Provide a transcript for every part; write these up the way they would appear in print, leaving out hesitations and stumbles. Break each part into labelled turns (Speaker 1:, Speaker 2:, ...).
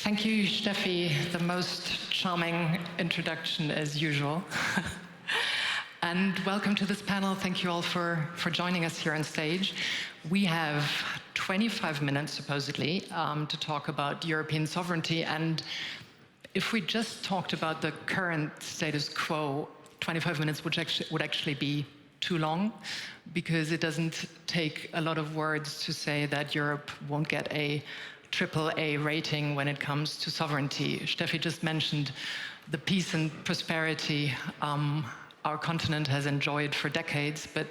Speaker 1: Thank you, Steffi. The most charming introduction as usual. And welcome to this panel. Thank you all for joining us here on stage. We have 25 minutes, supposedly, to talk about European sovereignty. And if we just talked about the current status quo, 25 minutes would actually be too long, because it doesn't take a lot of words to say that Europe won't get a AAA rating when it comes to sovereignty. Steffi just mentioned the peace and prosperity our continent has enjoyed for decades, but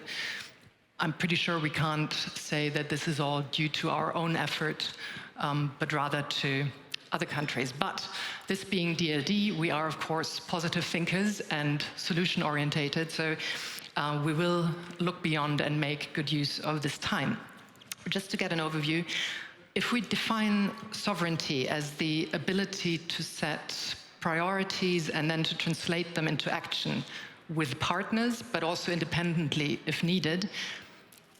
Speaker 1: I'm pretty sure we can't say that this is all due to our own effort, but rather to other countries. But this being DLD, we are of course positive thinkers and solution-orientated, so we will look beyond and make good use of this time. Just to get an overview, if we define sovereignty as the ability to set priorities and then to translate them into action with partners, but also independently if needed,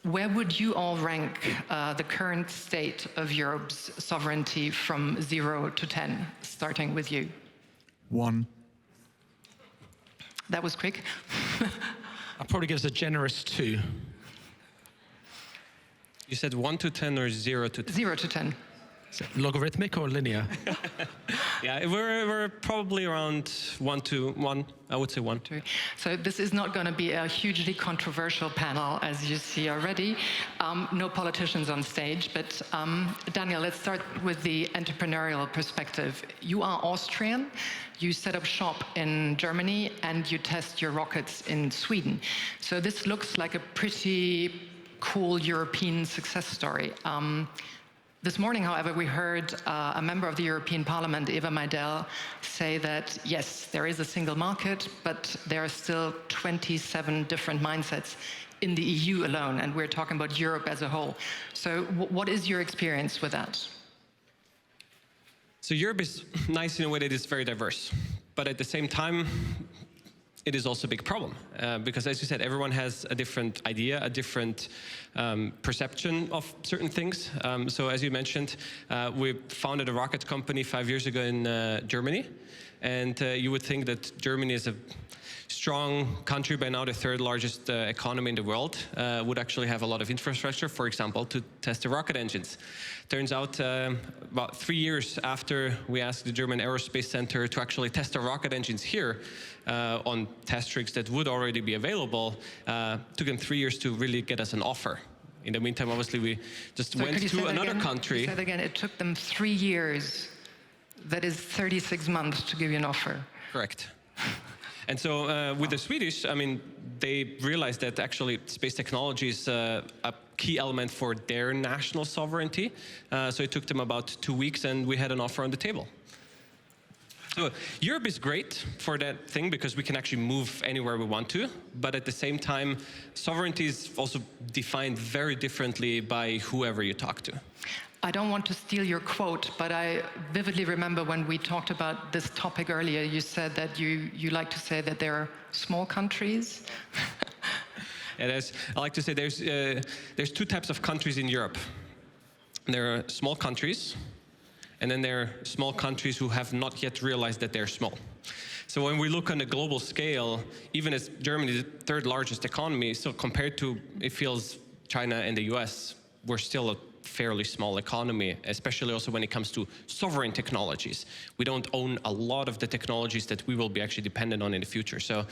Speaker 1: where would you all rank the current state of Europe's sovereignty from 0 to 10, starting with you?
Speaker 2: 1.
Speaker 1: That was quick.
Speaker 3: I'll probably give us a generous 2.
Speaker 4: You said 1 to 10 or 0 to 10?
Speaker 1: 0 to 10.
Speaker 3: Logarithmic or linear?
Speaker 4: Yeah, we're probably around 1 to 1. I would say 1.
Speaker 1: So this is not going to be a hugely controversial panel, as you see already. No politicians on stage, but Daniel, let's start with the entrepreneurial perspective. You are Austrian, you set up shop in Germany, and you test your rockets in Sweden. So this looks like a pretty cool European success story. This morning, however, we heard a member of the European Parliament, Eva Majdal, say that, yes, there is a single market, but there are still 27 different mindsets in the EU alone, and we're talking about Europe as a whole. So what is your experience with that?
Speaker 4: So Europe is nice in a way that it is very diverse, but at the same time, it is also a big problem, because as you said, everyone has a different idea, a different perception of certain things. So as you mentioned, we founded a rocket company 5 years ago in Germany, and you would think that Germany is a strong country, by now the 3rd largest economy in the world, would actually have a lot of infrastructure, for example, to test the rocket engines. Turns out about 3 years after we asked the German Aerospace Center to actually test our rocket engines here on test rigs that would already be available, took them 3 years to really get us an offer. In the meantime, obviously, we just went to another country.
Speaker 1: Say that again, it took them 3 years, that is 36 months to give you an offer.
Speaker 4: Correct. And so with the Swedish, I mean, they realized that actually space technology is a key element for their national sovereignty. So it took them about 2 weeks, and we had an offer on the table. So Europe is great for that thing because we can actually move anywhere we want to. But at the same time, sovereignty is also defined very differently by whoever you talk to.
Speaker 1: I don't want to steal your quote, but I vividly remember when we talked about this topic earlier, you said that you like to say that there are small countries.
Speaker 4: Yeah, I like to say there's 2 types of countries in Europe. There are small countries, and then there are small countries who have not yet realized that they're small. So when we look on a global scale, even as Germany is the 3rd largest economy, so compared to, it feels, China and the US, we're still a fairly small economy, especially also when it comes to sovereign technologies. We don't own a lot of the technologies that we will be actually dependent on in the future. So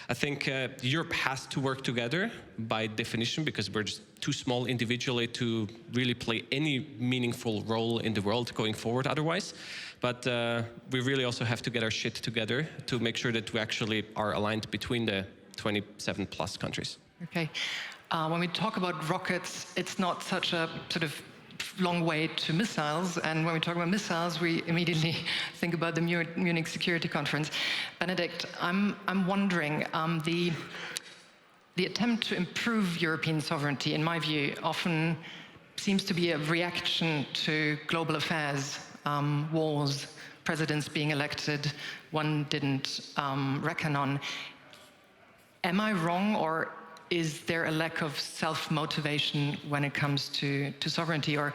Speaker 4: I think Europe has to work together by definition, because we're just too small individually to really play any meaningful role in the world going forward otherwise. But we really also have to get our shit together to make sure that we actually are aligned between the 27 plus countries.
Speaker 1: Okay. When we talk about rockets, it's not such a sort of long way to missiles, and when we talk about missiles, we immediately think about the Munich Security Conference. Benedikt, I'm wondering, the attempt to improve European sovereignty, in my view, often seems to be a reaction to global affairs, wars, presidents being elected one didn't reckon on. Am I wrong, or is there a lack of self-motivation when it comes to sovereignty? Or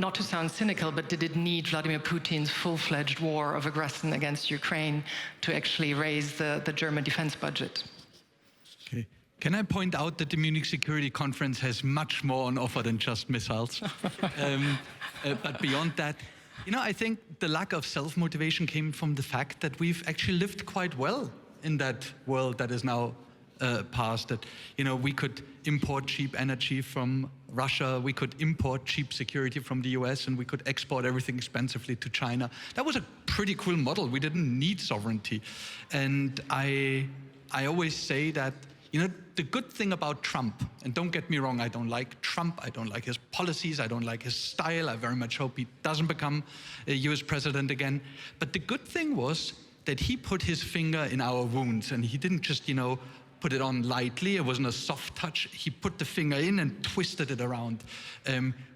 Speaker 1: not to sound cynical, but did it need Vladimir Putin's full-fledged war of aggression against Ukraine to actually raise the German defense budget?
Speaker 2: Okay. Can I point out that the Munich Security Conference has much more on offer than just missiles? But beyond that, I think the lack of self-motivation came from the fact that we've actually lived quite well in that world that is now past. That, we could import cheap energy from Russia, we could import cheap security from the US, and we could export everything expensively to China. That was a pretty cool model. We didn't need sovereignty. And I always say that, the good thing about Trump, and don't get me wrong, I don't like Trump, I don't like his policies, I don't like his style, I very much hope he doesn't become a US president again. But the good thing was that he put his finger in our wounds, and he didn't just, put it on lightly. It wasn't a soft touch. He put the finger in and twisted it around.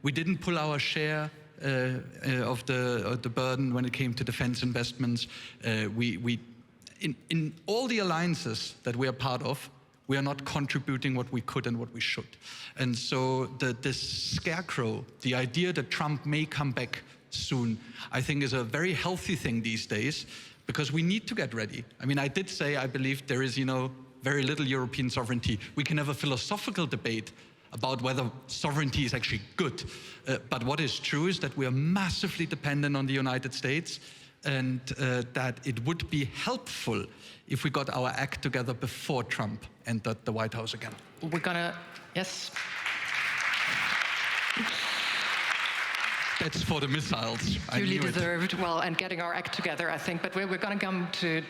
Speaker 2: We didn't pull our share of the burden when it came to defense investments. In all the alliances that we are part of, we are not contributing what we could and what we should. And so this scarecrow, the idea that Trump may come back soon, I think is a very healthy thing these days, because we need to get ready. I mean, I did say I believe there is, very little European sovereignty. We can have a philosophical debate about whether sovereignty is actually good. But what is true is that we are massively dependent on the United States, and that it would be helpful if we got our act together before Trump entered the White House again.
Speaker 1: We're gonna, yes.
Speaker 2: That's for the missiles.
Speaker 1: Duly deserved. Well, and getting our act together, I think. But we're going to come to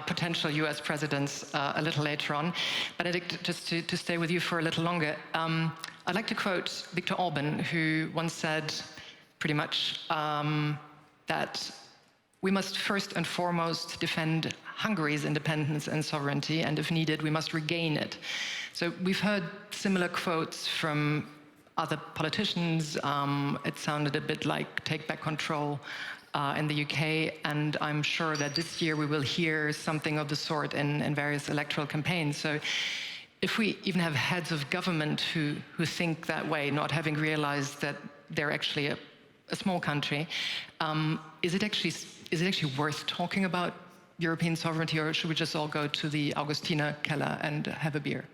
Speaker 1: potential US presidents a little later on. Benedikt, just to stay with you for a little longer, I'd like to quote Viktor Orban, who once said pretty much that we must first and foremost defend Hungary's independence and sovereignty, and if needed, we must regain it. So we've heard similar quotes from other politicians. It sounded a bit like take back control in the UK, and I'm sure that this year we will hear something of the sort in various electoral campaigns. So if we even have heads of government who think that way, not having realized that they're actually a small country, is it actually worth talking about European sovereignty, or should we just all go to the Augustiner Keller and have a beer?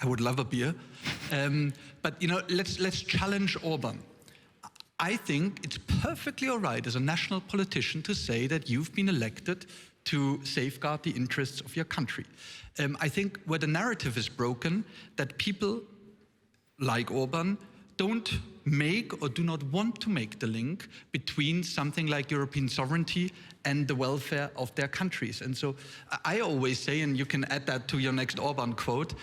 Speaker 2: I would love a beer. But let's challenge Orban. I think it's perfectly all right as a national politician to say that you've been elected to safeguard the interests of your country. I think where the narrative is broken, that people like Orban don't make or do not want to make the link between something like European sovereignty and the welfare of their countries. And so I always say, and you can add that to your next Orban quote,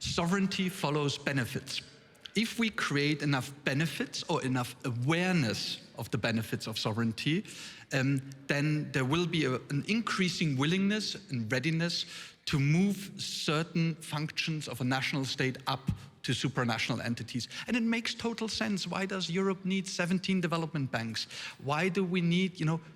Speaker 2: sovereignty follows benefits. If we create enough benefits or enough awareness of the benefits of sovereignty, then there will be an increasing willingness and readiness to move certain functions of a national state up to supranational entities. And it makes total sense. Why does Europe need 17 development banks? Why do we need,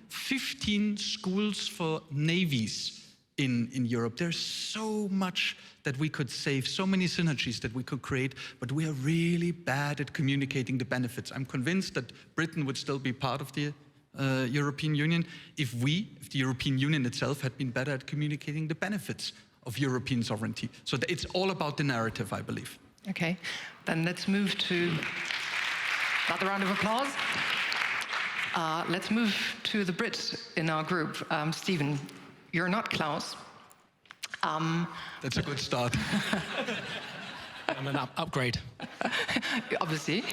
Speaker 2: 15 schools for navies in Europe? There's so much that we could save, so many synergies that we could create, but we are really bad at communicating the benefits. I'm convinced that Britain would still be part of the European Union if the European Union itself had been better at communicating the benefits of European sovereignty. So it's all about the narrative, I believe.
Speaker 1: Okay, then let's move to another round of applause. Let's move to the Brits in our group. Stephen, you're not Klaus.
Speaker 2: That's a good start.
Speaker 3: I'm an upgrade.
Speaker 1: Obviously.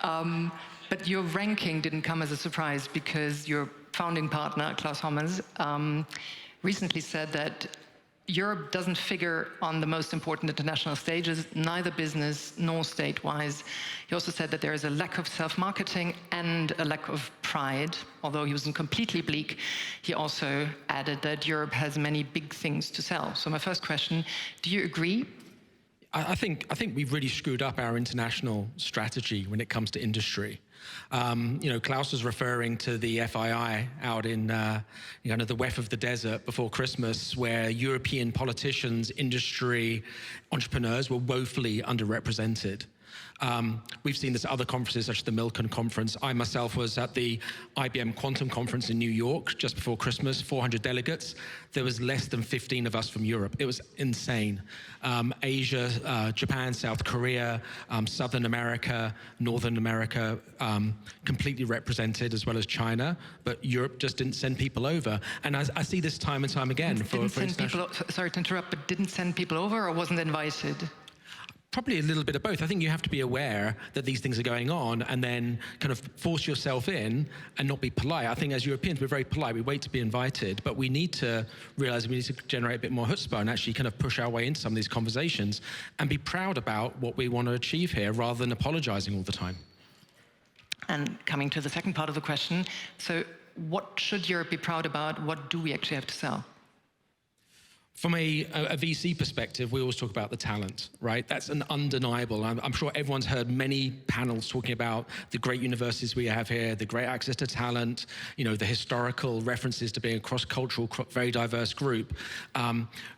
Speaker 1: But your ranking didn't come as a surprise, because your founding partner, Klaus Hommels, recently said that Europe doesn't figure on the most important international stages, neither business nor state-wise. He also said that there is a lack of self-marketing and a lack of pride. Although he wasn't completely bleak, he also added that Europe has many big things to sell. So my first question, do you agree?
Speaker 3: I think we've really screwed up our international strategy when it comes to industry. Klaus was referring to the FII out in the weft of the desert before Christmas, where European politicians, industry, entrepreneurs were woefully underrepresented. We've seen this at other conferences, such as the Milken Conference. I myself was at the IBM Quantum Conference in New York just before Christmas, 400 delegates. There was less than 15 of us from Europe. It was insane. Asia, Japan, South Korea, Southern America, Northern America, completely represented, as well as China. But Europe just didn't send people over. And I see this time and time again.
Speaker 1: Sorry to interrupt, but didn't send people over or wasn't invited?
Speaker 3: Probably a little bit of both. I think you have to be aware that these things are going on and then kind of force yourself in and not be polite. I think as Europeans, we're very polite. We wait to be invited, but we need to realize we need to generate a bit more chutzpah and actually kind of push our way into some of these conversations and be proud about what we want to achieve here rather than apologizing all the time.
Speaker 1: And coming to the second part of the question, so what should Europe be proud about? What do we actually have to sell?
Speaker 3: From a VC perspective, we always talk about the talent, right? That's an undeniable. I'm sure everyone's heard many panels talking about the great universities we have here, the great access to talent, the historical references to being a cross-cultural, very diverse group.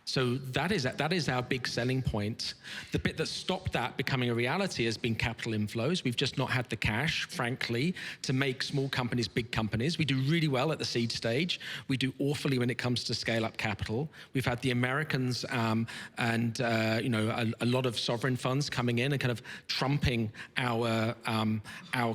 Speaker 3: So that is our big selling point. The bit that stopped that becoming a reality has been capital inflows. We've just not had the cash, frankly, to make small companies big companies. We do really well at the seed stage. We do awfully when it comes to scale-up capital. We've had the Americans and a lot of sovereign funds coming in and kind of trumping our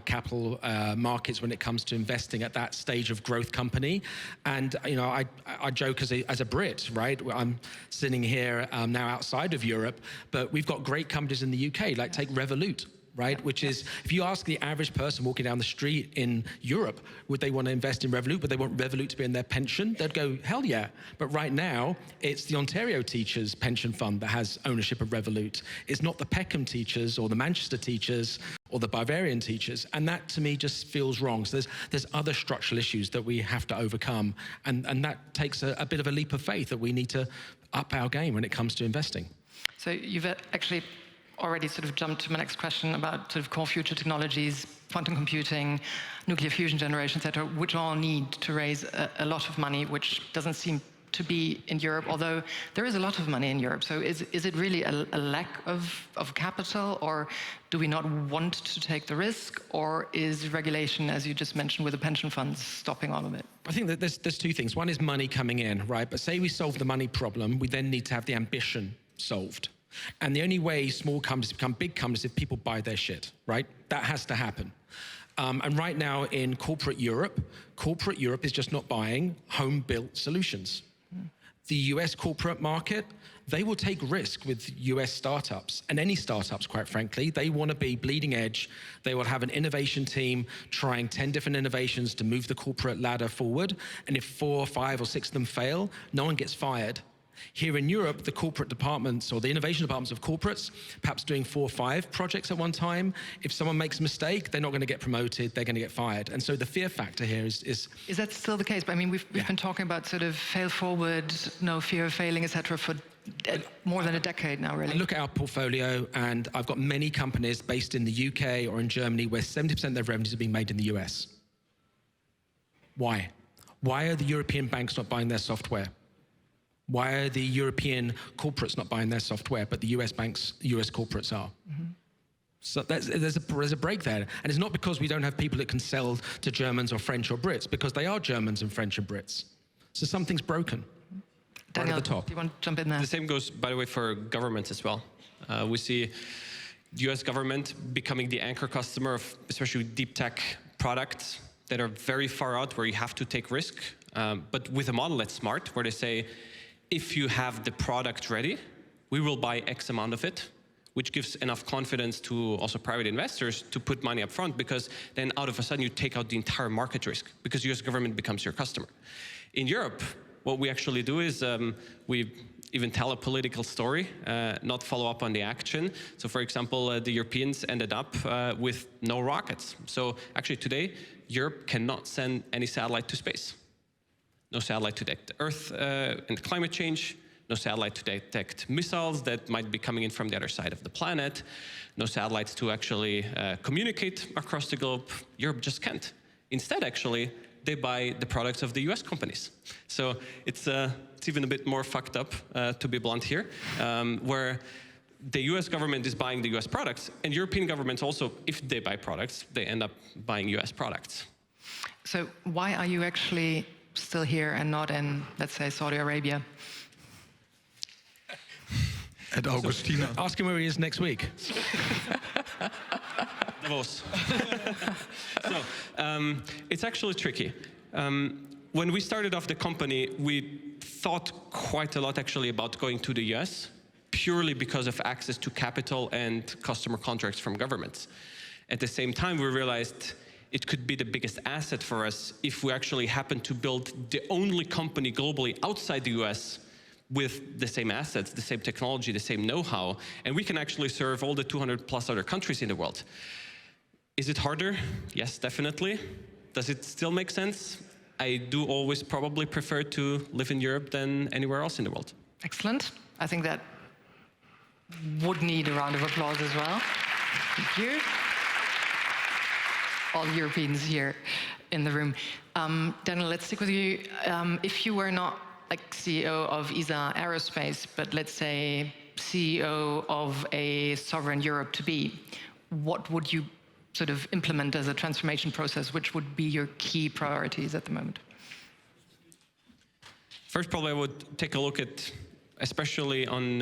Speaker 3: capital markets when it comes to investing at that stage of growth company. And I joke as a Brit, right? I'm sitting here now outside of Europe, but we've got great companies in the UK, like take Revolut. Right, which is, if you ask the average person walking down the street in Europe, would they want to invest in Revolut? Would they want Revolut to be in their pension? They'd go, hell yeah. But right now, it's the Ontario Teachers Pension Fund that has ownership of Revolut. It's not the Peckham Teachers or the Manchester Teachers or the Bavarian Teachers. And that, to me, just feels wrong. So there's other structural issues that we have to overcome. And that takes a bit of a leap of faith that we need to up our game when it comes to investing.
Speaker 1: So you've actually already sort of jumped to my next question about sort of core future technologies, quantum computing, nuclear fusion generation, et cetera, which all need to raise a lot of money, which doesn't seem to be in Europe, although there is a lot of money in Europe. So is it really a lack of capital, or do we not want to take the risk, or is regulation, as you just mentioned with the pension funds, stopping all of it?
Speaker 3: I think that there's two things. One is money coming in, right? But say we solve the money problem, we then need to have the ambition solved. And the only way small companies become big companies is if people buy their shit, right? That has to happen. And right now in corporate Europe is just not buying home-built solutions. The US corporate market, they will take risk with US startups, and any startups, quite frankly. They want to be bleeding edge. They will have an innovation team trying 10 different innovations to move the corporate ladder forward. And if 4 or 5 or 6 of them fail, no one gets fired. Here in Europe, the corporate departments or the innovation departments of corporates, perhaps doing 4 or 5 projects at one time. If someone makes a mistake, they're not going to get promoted, they're going to get fired. And so the fear factor here is
Speaker 1: that still the case? I mean, we've been talking about sort of fail forward, no fear of failing, et cetera, for more than a decade now, really.
Speaker 3: I look at our portfolio, and I've got many companies based in the UK or in Germany where 70% of their revenues are being made in the US. Why? Why are the European banks not buying their software? Why are the European corporates not buying their software, but the US banks, US corporates are? Mm-hmm. So there's a break there. And it's not because we don't have people that can sell to Germans or French or Brits, because they are Germans and French and Brits. So something's broken.
Speaker 1: Daniel,
Speaker 3: right at the top.
Speaker 1: Do you want to jump in there?
Speaker 4: The same goes, by the way, for governments as well. We see the US government becoming the anchor customer of especially deep tech products that are very far out, where you have to take risk, but with a model that's smart, where they say, if you have the product ready, we will buy X amount of it, which gives enough confidence to also private investors to put money up front, because then out of a sudden you take out the entire market risk, because US government becomes your customer. In Europe, what we actually do is we even tell a political story, not follow up on the action. So for example, the Europeans ended up with no rockets. So actually today, Europe cannot send any satellite to space. No satellite to detect Earth and climate change, no satellite to detect missiles that might be coming in from the other side of the planet, no satellites to actually communicate across the globe. Europe just can't. Instead, actually, they buy the products of the US companies. So it's even a bit more fucked up, to be blunt here, where the US government is buying the US products, and European governments also, if they buy products, they end up buying US products.
Speaker 1: So why are you actually still here and not in, let's say, Saudi Arabia?
Speaker 2: At Augustina.
Speaker 3: Ask him where he is next week.
Speaker 4: Davos. So, it's actually tricky. When we started off the company, we thought quite a lot actually about going to the US, purely because of access to capital and customer contracts from governments. At the same time, we realized it could be the biggest asset for us if we actually happen to build the only company globally outside the US with the same assets, the same technology, the same know-how, and we can actually serve all the 200 plus other countries in the world. Is it harder? Yes, definitely. Does it still make sense? I do always probably prefer to live in Europe than anywhere else in the world.
Speaker 1: Excellent. I think that would need a round of applause as well. Thank you. All Europeans here in the room. Daniel, let's stick with you. If you were not like CEO of Isar Aerospace, but let's say CEO of a sovereign Europe to be, what would you sort of implement as a transformation process? Which would be your key priorities at the moment?
Speaker 4: First, probably I would take a look at, especially on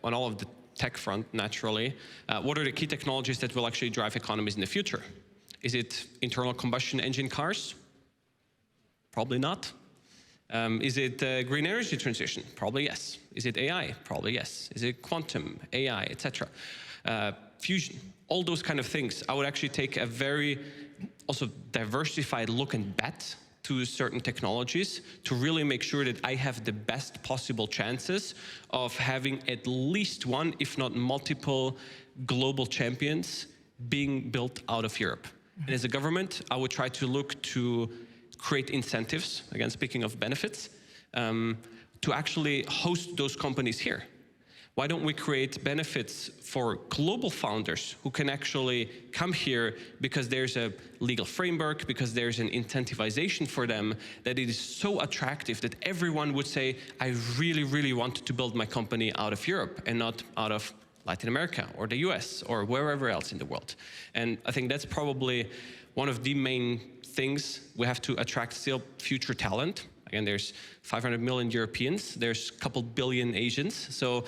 Speaker 4: all of the tech front, naturally, what are the key technologies that will actually drive economies in the future? Is it internal combustion engine cars? Probably not. Is it green energy transition? Probably yes. Is it AI? Probably yes. Is it quantum, AI, etc.? Fusion, all those kind of things. I would actually take a very also diversified look and bet to certain technologies to really make sure that I have the best possible chances of having at least one, if not multiple, global champions being built out of Europe. And as a government, I would try to look to create incentives, again, speaking of benefits, to actually host those companies here. Why don't we create benefits for global founders who can actually come here because there's a legal framework, because there's an incentivization for them that it is so attractive that everyone would say, I really, really want to build my company out of Europe and not out of Latin America or the US or wherever else in the world. And I think that's probably one of the main things. We have to attract still future talent. Again, there's 500 million Europeans, there's a couple billion Asians. So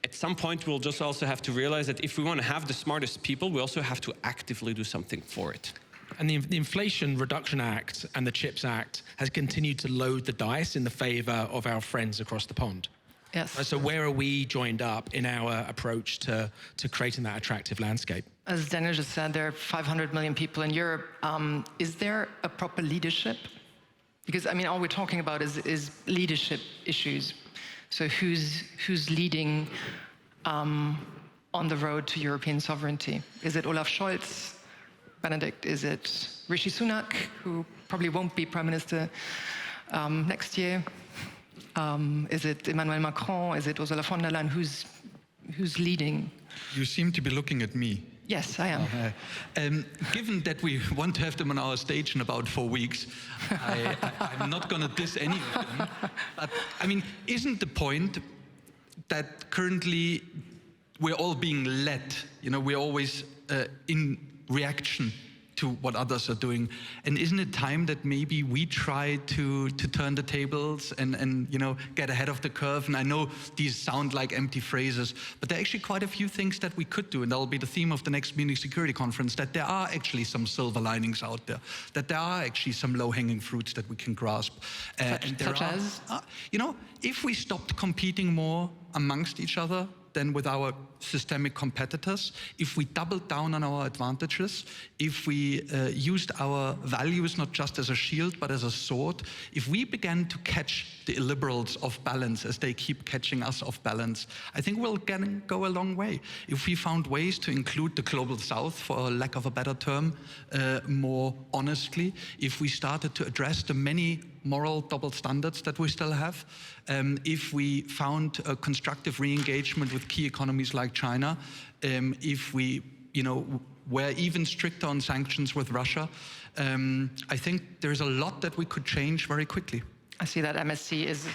Speaker 4: at some point, we'll just also have to realize that if we want to have the smartest people, we also have to actively do something for it.
Speaker 3: And the Inflation Reduction Act and the CHIPS Act has continued to load the dice in the favor of our friends across the pond.
Speaker 1: Yes.
Speaker 3: So where are we joined up in our approach to creating that attractive landscape?
Speaker 1: As Daniel just said, there are 500 million people in Europe. Is there a proper leadership? Because, I mean, all we're talking about is leadership issues. So who's leading on the road to European sovereignty? Is it Olaf Scholz, Benedikt? Is it Rishi Sunak, who probably won't be Prime Minister next year? Is it Emmanuel Macron? Is it Ursula von der Leyen? Who's leading?
Speaker 2: You seem to be looking at me.
Speaker 1: Yes, I am.
Speaker 2: Given that we want to have them on our stage in about 4 weeks, I'm not going to diss any of them. But, I mean, isn't the point that currently we're all being led? You know, we're always in reaction to what others are doing. And isn't it time that maybe we try to turn the tables and you know, get ahead of the curve? And I know these sound like empty phrases, but there are actually quite a few things that we could do, and that'll be the theme of the next Munich Security Conference, that there are actually some silver linings out there, that there are actually some low-hanging fruits that we can grasp.
Speaker 1: Such as?
Speaker 2: You know, if we stopped competing more amongst each other than with our systemic competitors, if we doubled down on our advantages, if we used our values not just as a shield but as a sword, if we began to catch the illiberals off balance as they keep catching us off balance, I think we'll go a long way. If we found ways to include the global south, for lack of a better term, more honestly, if we started to address the many moral double standards that we still have, if we found a constructive re-engagement with key economies like China, if we, were even stricter on sanctions with Russia, I think there's a lot that we could change very quickly.
Speaker 1: I see that MSC is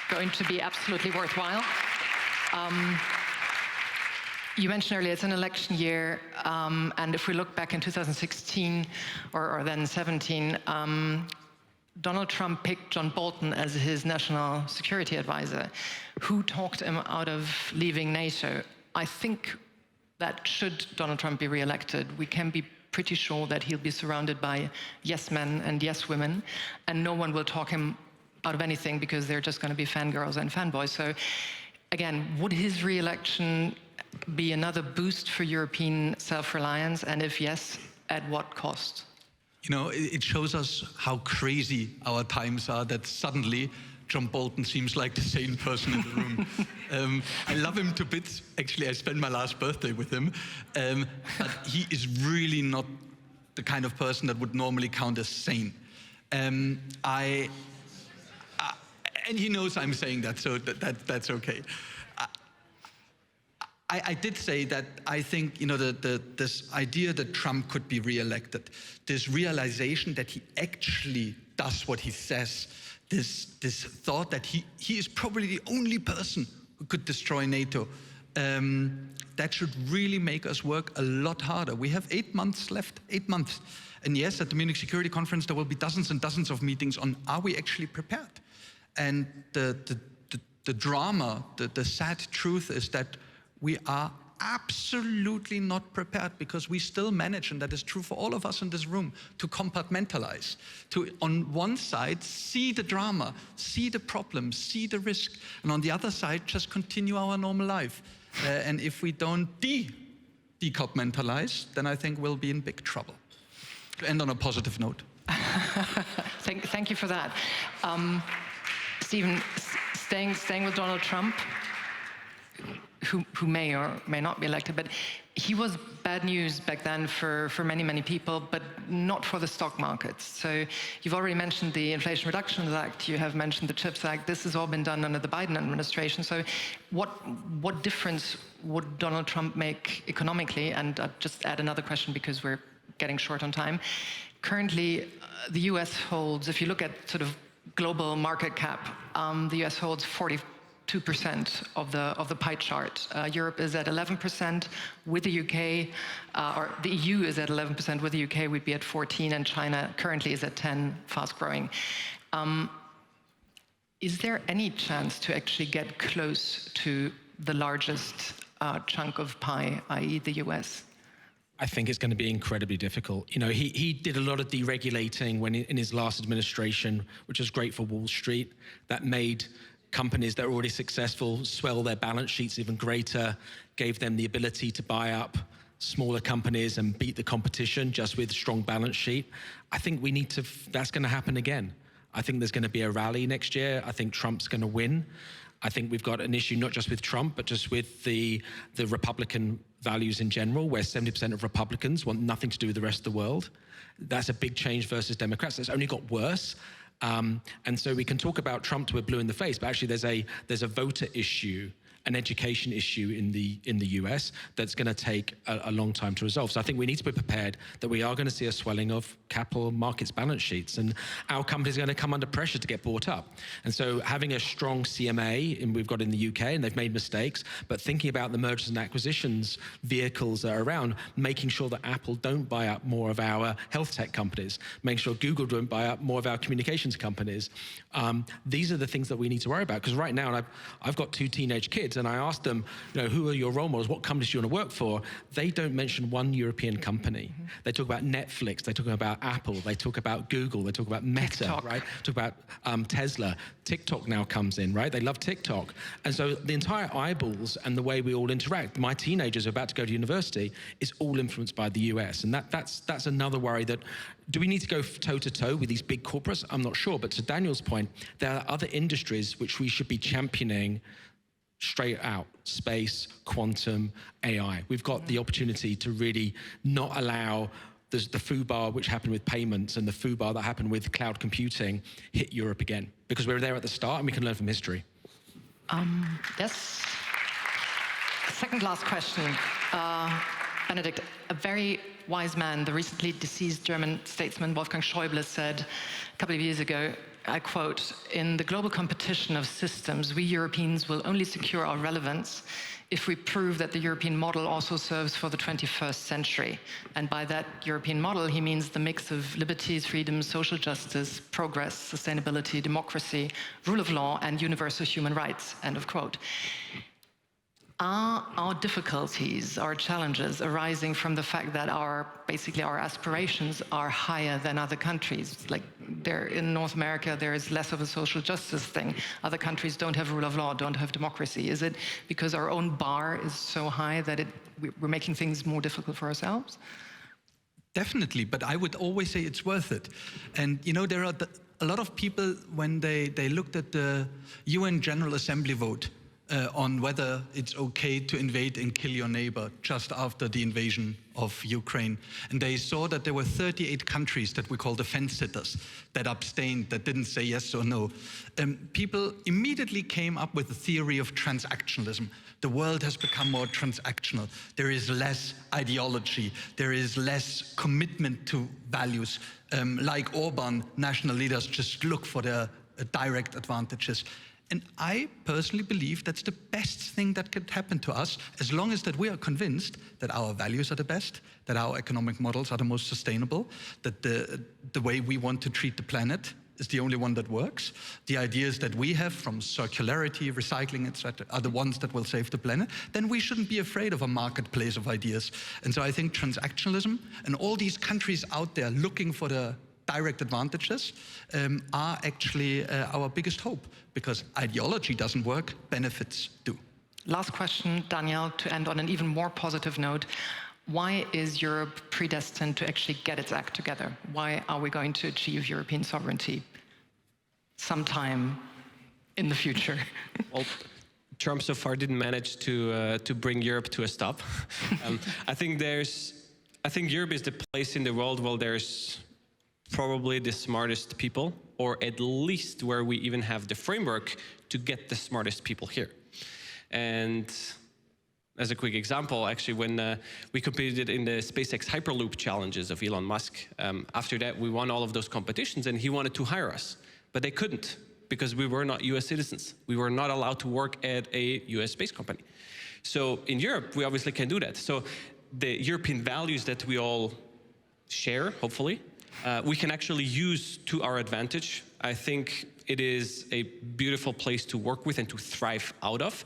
Speaker 1: going to be absolutely worthwhile. You mentioned earlier it's an election year, and if we look back in 2016 or then 17, Donald Trump picked John Bolton as his national security advisor, who talked him out of leaving NATO. I think that should Donald Trump be re-elected, we can be pretty sure that he'll be surrounded by yes men and yes women, and no one will talk him out of anything because they're just going to be fangirls and fanboys. So again, would his re-election be another boost for European self-reliance, and if yes, at what cost?
Speaker 2: It shows us how crazy our times are, that suddenly John Bolton seems like the sane person in the room. I love him to bits. Actually, I spent my last birthday with him. But he is really not the kind of person that would normally count as sane. And he knows I'm saying that, so that's okay. I did say that I think, this idea that Trump could be re-elected, this realization that he actually does what he says, this thought that he is probably the only person who could destroy NATO, that should really make us work a lot harder. We have 8 months left, 8 months. And yes, at the Munich Security Conference, there will be dozens and dozens of meetings on, are we actually prepared? And the drama, the sad truth is that we are absolutely not prepared, because we still manage, and that is true for all of us in this room, to compartmentalize, to on one side see the drama, see the problem, see the risk, and on the other side just continue our normal life. And if we don't decompartmentalize, then I think we'll be in big trouble. To end on a positive note.
Speaker 1: Thank you for that. Stephen, staying with Donald Trump, who may or may not be elected, but he was bad news back then for many, many people, but not for the stock markets. So you've already mentioned the Inflation Reduction Act, you have mentioned the CHIPS Act. This has all been done under the Biden administration. So what difference would Donald Trump make economically? And I'll just add another question because we're getting short on time. Currently, the US holds, if you look at sort of global market cap, the US holds 42% of the pie chart. Europe is at 11% with the UK, or the EU is at 11% with the UK, we'd be at 14, and China currently is at 10, fast growing. Is there any chance to actually get close to the largest chunk of pie, i.e. the US?
Speaker 3: I think it's going to be incredibly difficult. He did a lot of deregulating when in his last administration, which was great for Wall Street. That made companies that are already successful swell their balance sheets even greater, gave them the ability to buy up smaller companies and beat the competition just with a strong balance sheet. I think that's going to happen again. I think there's going to be a rally next year. I think Trump's going to win. I think we've got an issue not just with Trump, but just with the Republican values in general, where 70% of Republicans want nothing to do with the rest of the world. That's a big change versus Democrats. It's only got worse. And so we can talk about Trump till we're blue in the face, but actually there's a voter issue, an education issue in the US that's going to take a long time to resolve. So I think we need to be prepared that we are going to see a swelling of capital markets balance sheets, and our companies are going to come under pressure to get bought up. And so having a strong CMA, and we've got in the UK, and they've made mistakes, but thinking about the mergers and acquisitions vehicles that are around, making sure that Apple don't buy up more of our health tech companies, making sure Google don't buy up more of our communications companies. These are the things that we need to worry about, because right now, and I've got 2 teenage kids, and I asked them, who are your role models? What companies do you want to work for? They don't mention one European company. Mm-hmm. They talk about Netflix. They talk about Apple. They talk about Google. They talk about Meta, TikTok. Right? Talk about Tesla. TikTok now comes in, right? They love TikTok. And so the entire eyeballs and the way we all interact, my teenagers are about to go to university, is all influenced by the US. And that's another worry that, do we need to go toe-to-toe with these big corporates? I'm not sure. But to Daniel's point, there are other industries which we should be championing straight out: space, quantum, AI. We've got the opportunity to really not allow there's the foobar which happened with payments and the foobar that happened with cloud computing hit Europe again? Because we were there at the start and we can learn from history.
Speaker 1: Yes. Second last question. Benedikt, a very wise man, the recently deceased German statesman Wolfgang Schäuble said a couple of years ago, I quote, "In the global competition of systems, we Europeans will only secure our relevance if we prove that the European model also serves for the 21st century." And by that European model, he means the mix of liberties, freedoms, social justice, progress, sustainability, democracy, rule of law, and universal human rights, end of quote. Are our difficulties, our challenges arising from the fact that basically our aspirations are higher than other countries? Like in North America, there is less of a social justice thing. Other countries don't have rule of law, don't have democracy. Is it because our own bar is so high that we're making things more difficult for ourselves?
Speaker 2: Definitely, but I would always say it's worth it. And you know, there are a lot of people, when they looked at the UN General Assembly vote, on whether it's okay to invade and kill your neighbor just after the invasion of Ukraine. And they saw that there were 38 countries that we call the fence-sitters that abstained, that didn't say yes or no. People immediately came up with the theory of transactionalism. The world has become more transactional. There is less ideology. There is less commitment to values. Like Orban, national leaders just look for their direct advantages. And I personally believe that's the best thing that could happen to us, as long as that we are convinced that our values are the best, that our economic models are the most sustainable, that the way we want to treat the planet is the only one that works. The ideas that we have from circularity, recycling, etc., are the ones that will save the planet. Then we shouldn't be afraid of a marketplace of ideas. And so I think transactionalism and all these countries out there looking for the direct advantages are actually our biggest hope, because ideology doesn't work, benefits do.
Speaker 1: Last question, Daniel, to end on an even more positive note. Why is Europe predestined to actually get its act together? Why are we going to achieve European sovereignty sometime in the future?
Speaker 4: Well, Trump so far didn't manage to bring Europe to a stop. I think Europe is the place in the world where there's probably the smartest people, or at least where we even have the framework to get the smartest people here. And as a quick example, actually, when we competed in the SpaceX Hyperloop challenges of Elon Musk, after that we won all of those competitions and he wanted to hire us, but they couldn't because we were not US citizens. We were not allowed to work at a US space company. So in Europe, we obviously can do that. So the European values that we all share, hopefully, we can actually use to our advantage. I think it is a beautiful place to work with and to thrive out of.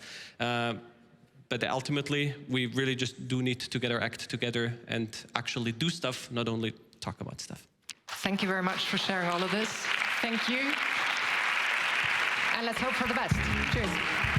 Speaker 4: But ultimately, we really just do need to get our act together and actually do stuff, not only talk about stuff.
Speaker 1: Thank you very much for sharing all of this. Thank you. And let's hope for the best. Cheers.